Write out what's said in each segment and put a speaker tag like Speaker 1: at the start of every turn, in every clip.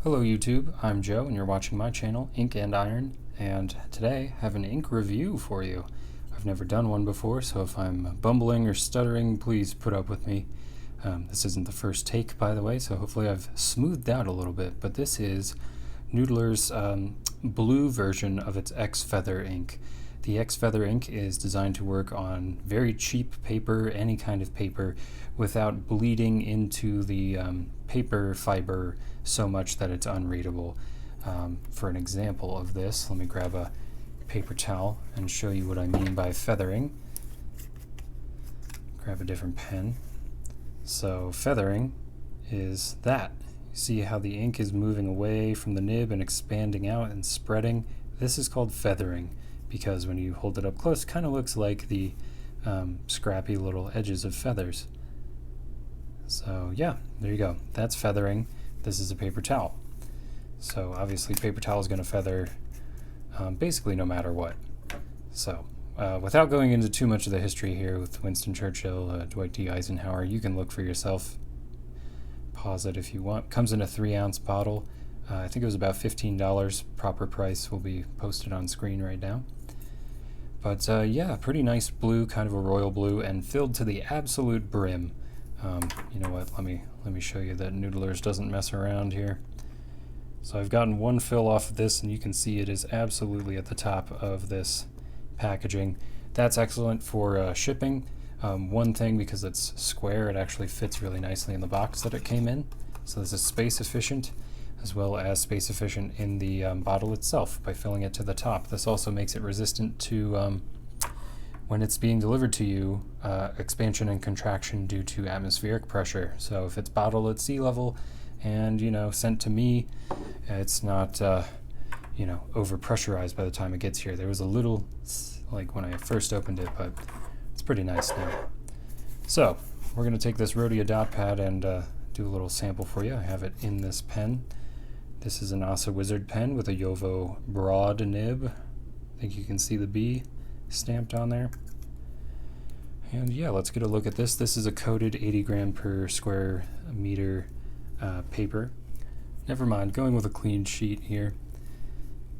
Speaker 1: Hello YouTube, I'm Joe and you're watching my channel, Ink&Iron, and today I have an ink review for you. I've never done one before, so if I'm bumbling or stuttering, please put up with me. This isn't the first take, by the way, so hopefully I've smoothed out a little bit, but this is NOODLER'S blue version of its X-Feather ink. The X-Feather ink is designed to work on very cheap paper, any kind of paper, without bleeding into the paper fiber so much that it's unreadable. For an example of this, let me grab a paper towel and show you what I mean by feathering. Grab a different pen. So feathering is that. You see how the ink is moving away from the nib and expanding out and spreading? This is called feathering, because when you hold it up close, it kind of looks like the scrappy little edges of feathers. So yeah, there you go. That's feathering. This is a paper towel. So obviously paper towel is going to feather basically no matter what. So without going into too much of the history here with Winston Churchill, Dwight D. Eisenhower, you can look for yourself. Pause it if you want. Comes in a 3-ounce bottle. I think it was about $15. Proper price will be posted on screen right now. But yeah, pretty nice blue, kind of a royal blue, and filled to the absolute brim. You know what, let me show you that NOODLER'S doesn't mess around here. So I've gotten one fill off of this, and you can see it is absolutely at the top of this packaging. That's excellent for shipping. One thing, because it's square, it actually fits really nicely in the box that it came in. So this is space efficient, as well as space efficient in the bottle itself by filling it to the top. This also makes it resistant to, when it's being delivered to you, expansion and contraction due to atmospheric pressure. So if it's bottled at sea level and, you know, sent to me, it's not, you know, overpressurized by the time it gets here. There was a little, like when I first opened it, but it's pretty nice now. So we're going to take this Rhodia dot pad and do a little sample for you. I have it in this pen. This is an Asa Wizard pen with a Jowo broad nib. I think you can see the B stamped on there. And yeah, let's get a look at this. This is a coated 80 gram per square meter paper. Never mind, going with a clean sheet here.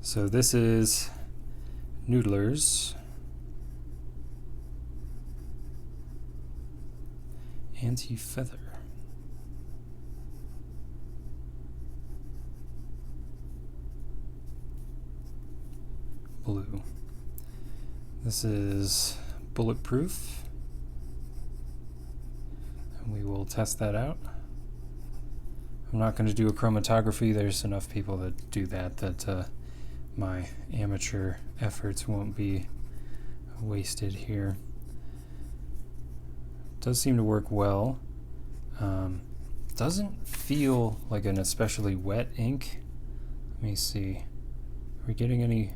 Speaker 1: So this is NOODLER'S Anti-Feather. Blue. This is Bulletproof, and we will test that out. I'm not going to do a chromatography. There's enough people that do that my amateur efforts won't be wasted here. It does seem to work well. Doesn't feel like an especially wet ink. Let me see. Are we getting any?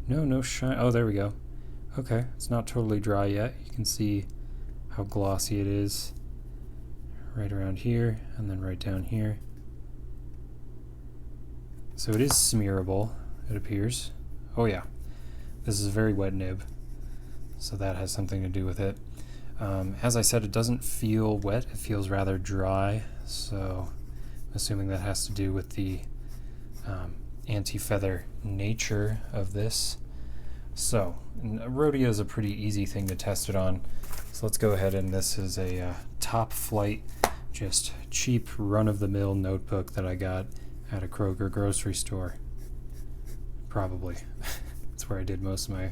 Speaker 1: No shine. Oh, there we go. Okay, it's not totally dry yet. You can see how glossy it is right around here and then right down here. So it is smearable, it appears. Oh yeah, this is a very wet nib, so that has something to do with it. As I said, it doesn't feel wet, it feels rather dry, so I'm assuming that has to do with the anti-feather nature of this. So, Rhodia is a pretty easy thing to test it on. So let's go ahead, and this is a top flight, just cheap run-of-the-mill notebook that I got at a Kroger grocery store. Probably. That's where I did most of my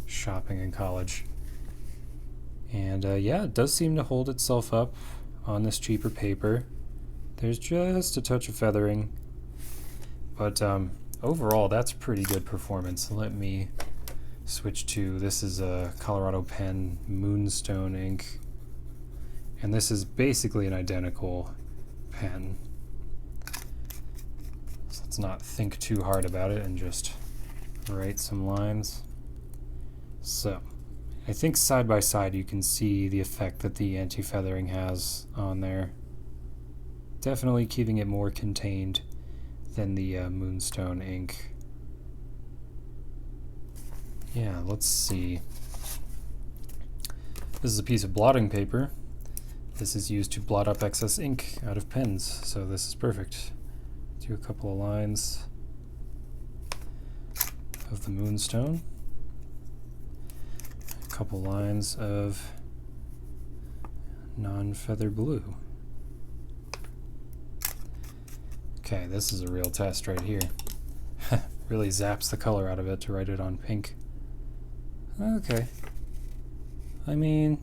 Speaker 1: shopping in college. And yeah, it does seem to hold itself up on this cheaper paper. There's just a touch of feathering. But overall, that's pretty good performance. Let me switch to, this is a Colorado Pen Moonstone ink, and this is basically an identical pen. So let's not think too hard about it and just write some lines. So I think side by side you can see the effect that the anti-feathering has on there. Definitely keeping it more contained than the Moonstone ink. Yeah, let's see. This is a piece of blotting paper. This is used to blot up excess ink out of pens, so this is perfect. do a couple of lines of the moonstone, a couple lines of non-feather blue. Okay, this is a real test right here. Really zaps the color out of it to write it on pink. Okay. I mean,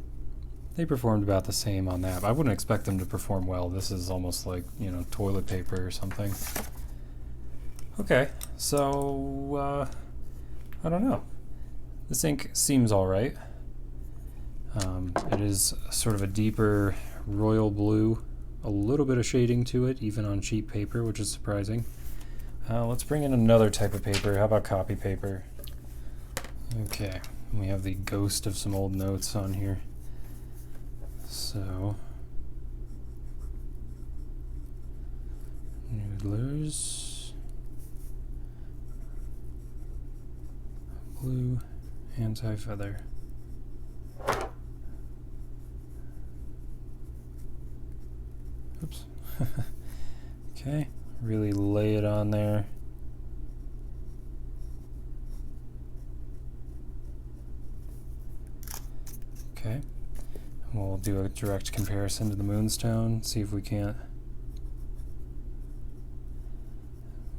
Speaker 1: they performed about the same on that. I wouldn't expect them to perform well. This is almost like, you know, toilet paper or something. Okay, so, I don't know. This ink seems alright. It is sort of a deeper royal blue, a little bit of shading to it, even on cheap paper, which is surprising. Let's bring in another type of paper. How about copy paper? Okay, we have the ghost of some old notes on here. So, Noodler's, blue, anti-feather. Oops. Okay, really lay it on there. Okay, we'll do a direct comparison to the moonstone, see if we can't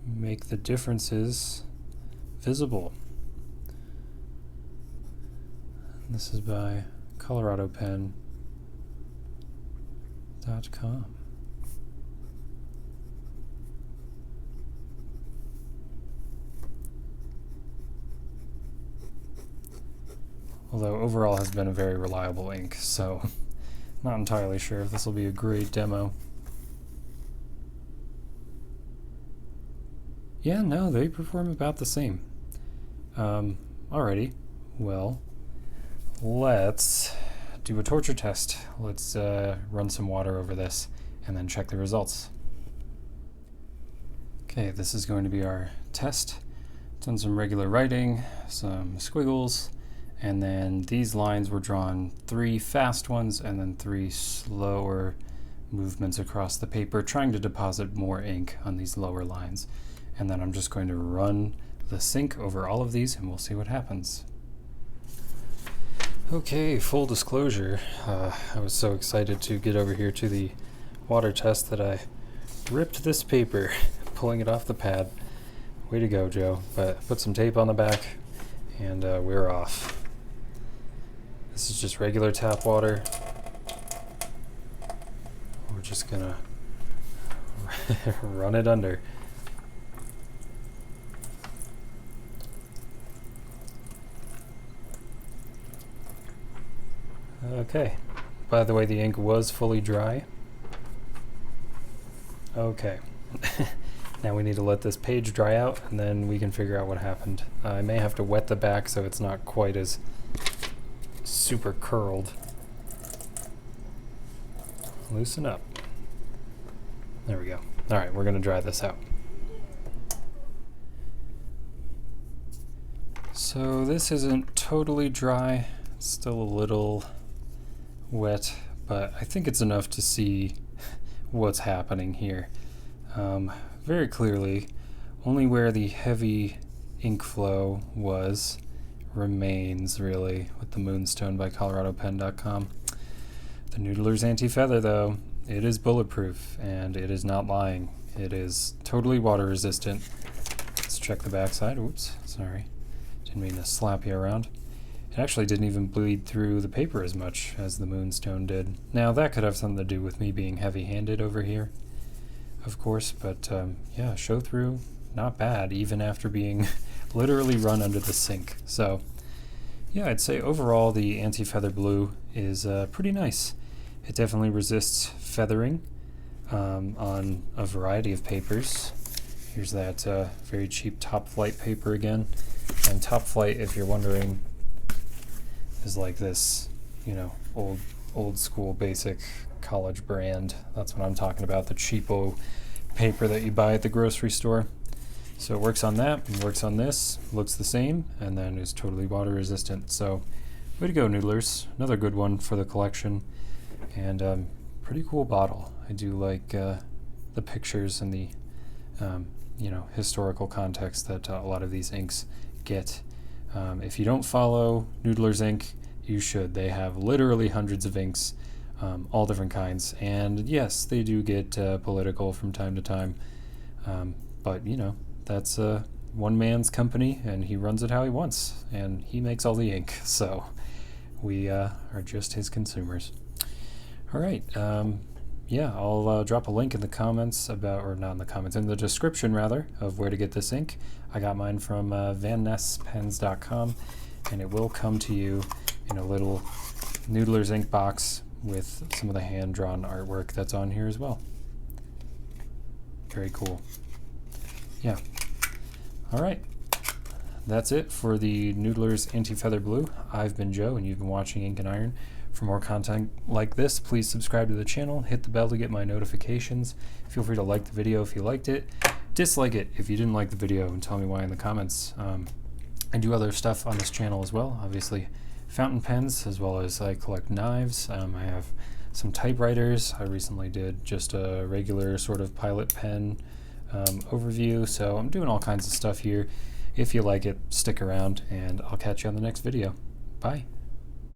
Speaker 1: make the differences visible. This is by coloradopen.com. Although overall has been a very reliable ink, so not entirely sure if this will be a great demo. Yeah, no, they perform about the same. Alrighty, well, let's do a torture test. Let's run some water over this and then check the results. Okay, this is going to be our test. Done some regular writing, some squiggles, and then these lines were drawn 3 fast ones and then 3 slower movements across the paper, trying to deposit more ink on these lower lines. And then I'm just going to run the sink over all of these and we'll see what happens. Okay, full disclosure, I was so excited to get over here to the water test that I ripped this paper, pulling it off the pad. Way to go, Joe. But put some tape on the back and we're off. This is just regular tap water. We're just gonna run it under. Okay. By the way, the ink was fully dry. Okay. Now we need to let this page dry out and then we can figure out what happened. I may have to wet the back so it's not quite as super curled. Loosen up. There we go. Alright, we're going to dry this out. So this isn't totally dry. It's still a little wet, but I think it's enough to see what's happening here. Very clearly, only where the heavy ink flow was remains, really, with the Moonstone by coloradopen.com. The Noodler's Anti-Feather, though, it is bulletproof, and it is not lying. It is totally water resistant. Let's check the backside. Oops, sorry. Didn't mean to slap you around. It actually didn't even bleed through the paper as much as the Moonstone did. Now, that could have something to do with me being heavy-handed over here, of course, but yeah, show through, not bad, even after being literally run under the sink. So, yeah, I'd say overall the Anti-Feather Blue is pretty nice. It definitely resists feathering on a variety of papers. Here's that very cheap Top Flight paper again. And Top Flight, if you're wondering, is like this, you know, old school basic college brand. That's what I'm talking about, the cheapo paper that you buy at the grocery store. So it works on that, and works on this, looks the same, and then is totally water resistant. So way to go, Noodlers. Another good one for the collection. And pretty cool bottle. I do like the pictures and the historical context that a lot of these inks get. If you don't follow Noodler's Ink, you should. They have literally hundreds of inks, all different kinds. And yes, they do get political from time to time. But, that's one man's company, and he runs it how he wants. And he makes all the ink. So we are just his consumers. All right. I'll drop a link in the comments in the description rather, of where to get this ink. I got mine from vannespens.com, and it will come to you in a little Noodler's ink box with some of the hand-drawn artwork that's on here as well. Very cool. Yeah. All right. That's it for the Noodler's Anti-Feather Blue. I've been Joe, and you've been watching Ink&Iron. For more content like this, please subscribe to the channel, hit the bell to get my notifications. Feel free to like the video if you liked it. Dislike it if you didn't like the video, and tell me why in the comments. I do other stuff on this channel as well, obviously fountain pens, as well as I collect knives. I have some typewriters. I recently did just a regular sort of pilot pen overview, so I'm doing all kinds of stuff here. If you like it, stick around, and I'll catch you on the next video. Bye.